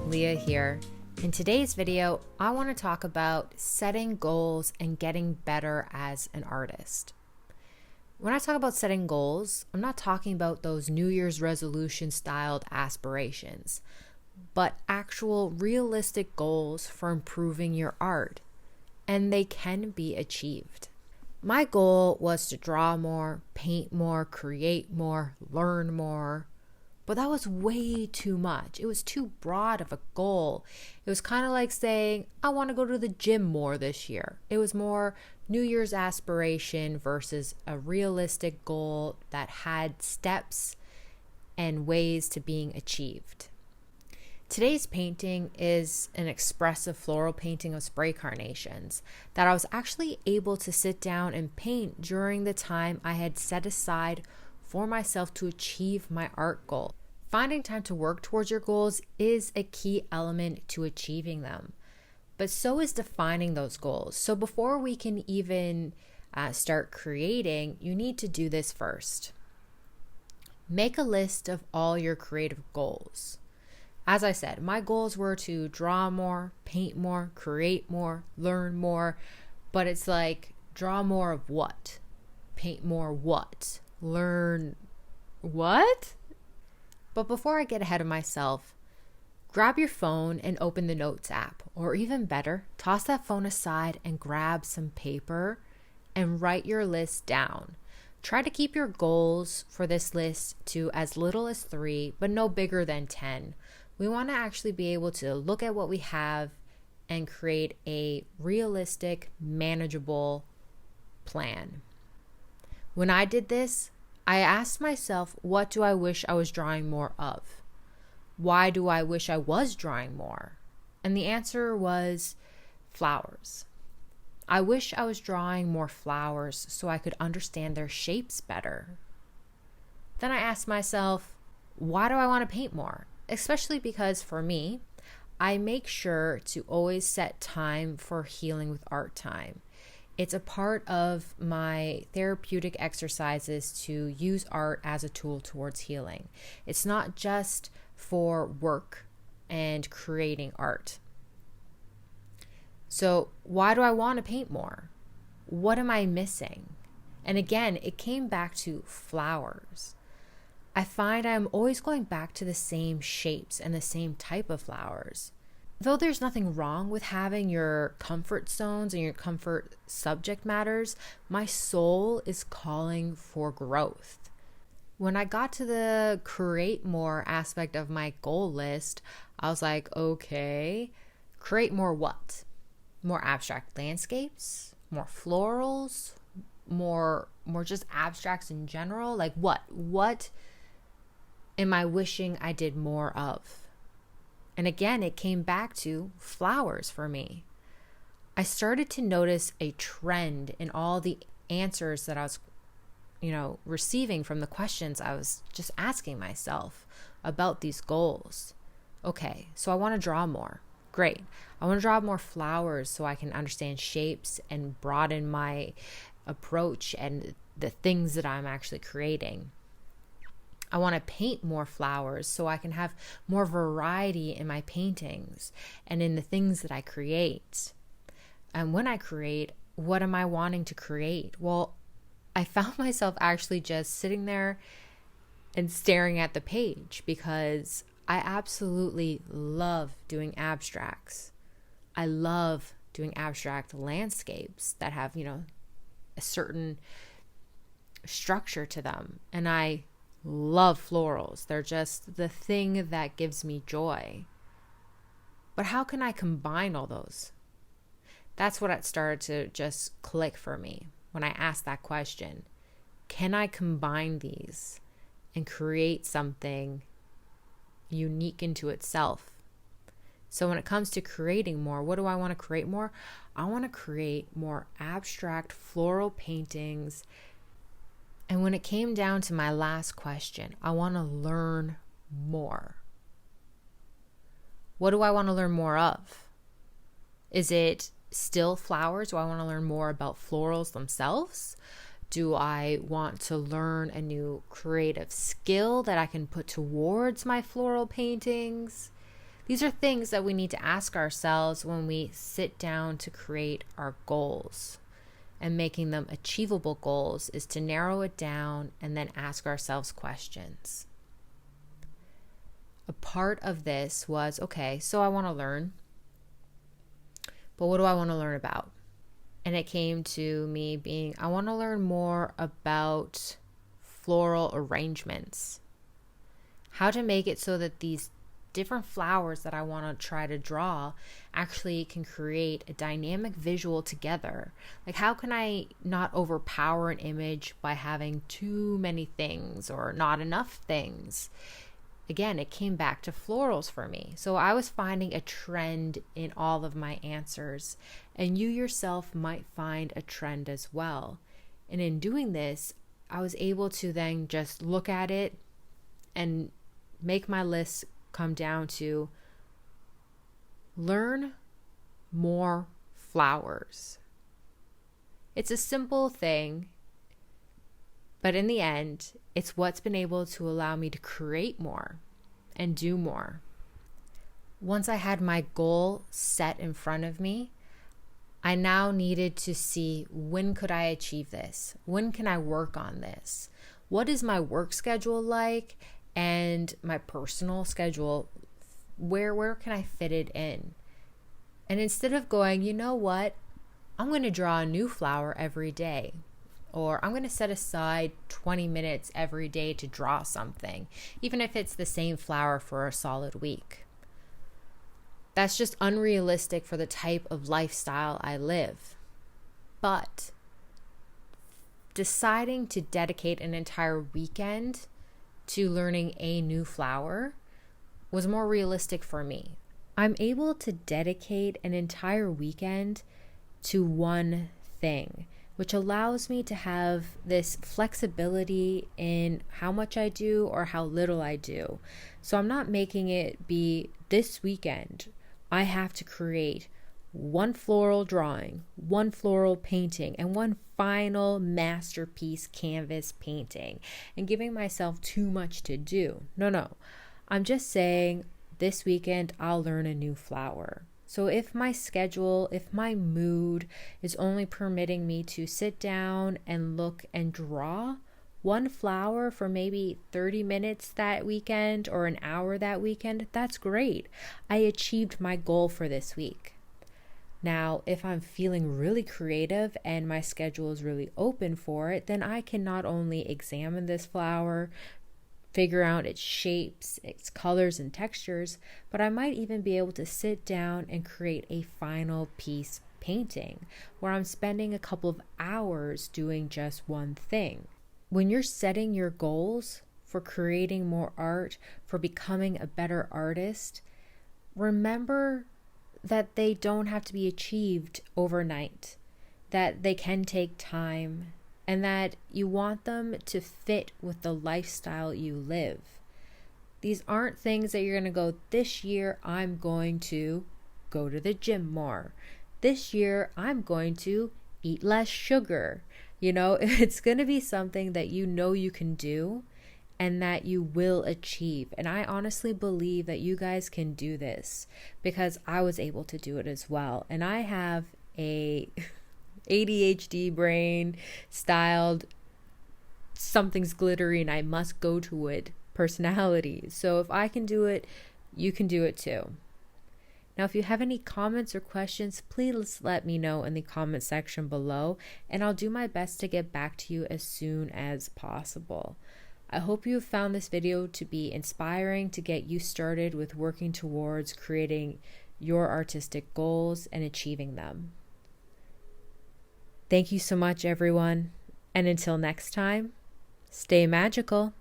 Leah here. In today's video, I want to talk about setting goals and getting better as an artist. When I talk about setting goals, I'm not talking about those New Year's resolution styled aspirations, but actual realistic goals for improving your art, and they can be achieved. My goal was to draw more, paint more, create more, learn more. But that was way too much. It was too broad of a goal. It was kind of like saying, I want to go to the gym more this year. It was more New Year's aspiration versus a realistic goal that had steps and ways to being achieved. Today's painting is an expressive floral painting of spray carnations that I was actually able to sit down and paint during the time I had set aside for myself to achieve my art goal. Finding time to work towards your goals is a key element to achieving them, but so is defining those goals. So before we can even start creating, you need to do this first. Make a list of all your creative goals. As I said, my goals were to draw more, paint more, create more, learn more, but it's like, draw more of what? Paint more what? Learn what? But before I get ahead of myself, grab your phone and open the Notes app, or even better, toss that phone aside and grab some paper and write your list down. Try to keep your goals for this list to as little as 3, but no bigger than 10. We want to actually be able to look at what we have and create a realistic, manageable plan. When I did this, I asked myself, what do I wish I was drawing more of? Why do I wish I was drawing more? And the answer was flowers. I wish I was drawing more flowers so I could understand their shapes better. Then I asked myself, why do I want to paint more? Especially because for me, I make sure to always set time for healing with art time. It's a part of my therapeutic exercises to use art as a tool towards healing. It's not just for work and creating art. So why do I want to paint more? What am I missing? And again, it came back to flowers. I find I'm always going back to the same shapes and the same type of flowers. Though there's nothing wrong with having your comfort zones and your comfort subject matters, my soul is calling for growth. When I got to the create more aspect of my goal list, I was like, okay, create more what? More abstract landscapes? More florals? More just abstracts in general? Like what? What am I wishing I did more of? And again, it came back to flowers for me. I started to notice a trend in all the answers that I was, receiving from the questions I was just asking myself about these goals. Okay, so I want to draw more. Great. I want to draw more flowers so I can understand shapes and broaden my approach and the things that I'm actually creating. I want to paint more flowers so I can have more variety in my paintings and in the things that I create. And when I create, what am I wanting to create? Well, I found myself actually just sitting there and staring at the page because I absolutely love doing abstracts. I love doing abstract landscapes that have, a certain structure to them. And I love florals. They're just the thing that gives me joy. But how can I combine all those? That's what it started to just click for me when I asked that question. Can I combine these and create something unique into itself? So when it comes to creating more, what do I want to create more? I want to create more abstract floral paintings. And when it came down to my last question, I want to learn more. What do I want to learn more of? Is it still flowers? Do I want to learn more about florals themselves? Do I want to learn a new creative skill that I can put towards my floral paintings? These are things that we need to ask ourselves when we sit down to create our goals. And making them achievable goals is to narrow it down and then ask ourselves questions. A part of this was, okay, so I want to learn, but what do I want to learn about? And it came to me being, I want to learn more about floral arrangements. How to make it so that these different flowers that I want to try to draw actually can create a dynamic visual together. Like, how can I not overpower an image by having too many things or not enough things? Again, it came back to florals for me. So I was finding a trend in all of my answers, and you yourself might find a trend as well. And in doing this, I was able to then just look at it and make my list come down to learn more flowers. It's a simple thing, but in the end, it's what's been able to allow me to create more and do more. Once I had my goal set in front of me, I now needed to see, when could I achieve this? When can I work on this? What is my work schedule like? And my personal schedule, where can I fit it in? And instead of going, you know what, I'm going to draw a new flower every day, or I'm going to set aside 20 minutes every day to draw something, even if it's the same flower for a solid week. That's just unrealistic for the type of lifestyle I live. But deciding to dedicate an entire weekend to learning a new flower was more realistic for me. I'm able to dedicate an entire weekend to one thing, which allows me to have this flexibility in how much I do or how little I do. So I'm not making it be this weekend I have to create one floral drawing, one floral painting, and one final masterpiece canvas painting, and giving myself too much to do. No. I'm just saying this weekend I'll learn a new flower. So if my schedule, if my mood is only permitting me to sit down and look and draw one flower for maybe 30 minutes that weekend or an hour that weekend, that's great. I achieved my goal for this week. Now, if I'm feeling really creative and my schedule is really open for it, then I can not only examine this flower, figure out its shapes, its colors and textures, but I might even be able to sit down and create a final piece painting where I'm spending a couple of hours doing just one thing. When you're setting your goals for creating more art, for becoming a better artist, remember that they don't have to be achieved overnight, that they can take time, and that you want them to fit with the lifestyle you live. These aren't things that you're going to go, this year I'm going to go to the gym more. This year I'm going to eat less sugar. It's going to be something that you can do and that you will achieve. And I honestly believe that you guys can do this because I was able to do it as well. And I have a ADHD brain styled something's glittery and I must go to it personality. So if I can do it, you can do it too. Now, if you have any comments or questions, please let me know in the comment section below, and I'll do my best to get back to you as soon as possible. I hope you have found this video to be inspiring to get you started with working towards creating your artistic goals and achieving them. Thank you so much, everyone, and until next time, stay magical.